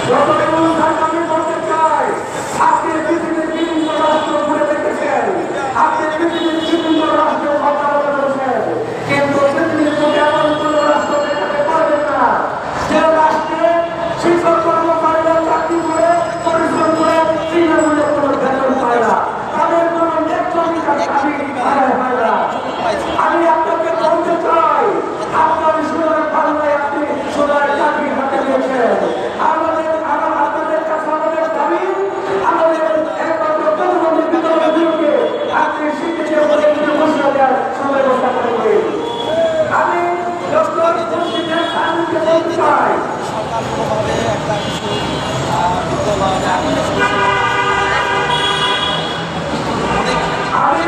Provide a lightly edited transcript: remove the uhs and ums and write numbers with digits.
যতটুকু আমি বলতে চাই, আপনি পৃথিবীর বিভিন্ন রাষ্ট্র ঘুরে দেখেছেন, আপনি পৃথিবীর বিভিন্ন রাষ্ট্র কথা বলেছেন, কিন্তু পৃথিবীর মধ্যে এমন কোন রাষ্ট্র দেখাতে পারবেন না যে রাষ্ট্রে শিক্ষক কর্মচারীরা চাকরি করে পরিশ্রম করে তৃণমূলের কোনো বেতন পায় না, তাদের কোনো ন্যায্য অধিকার দাবি আদায় হয় না। আমি আপনাকে বলতে চাই, আপনার সোনার বাংলায় আপনি সোনার চাকরি হাতে নিয়েছেন। আপনাদের কাছে আমাদের দাবি, আমাদের একমাত্র প্রধানমন্ত্রী বিতরণগুলোকে আপনি স্বীকৃতি বলে ঘোষণা দেওয়ার সুব্যবস্থা করবেন। আমি ডক্টর মুর্শিদের সামনে বলতে চাই, আমি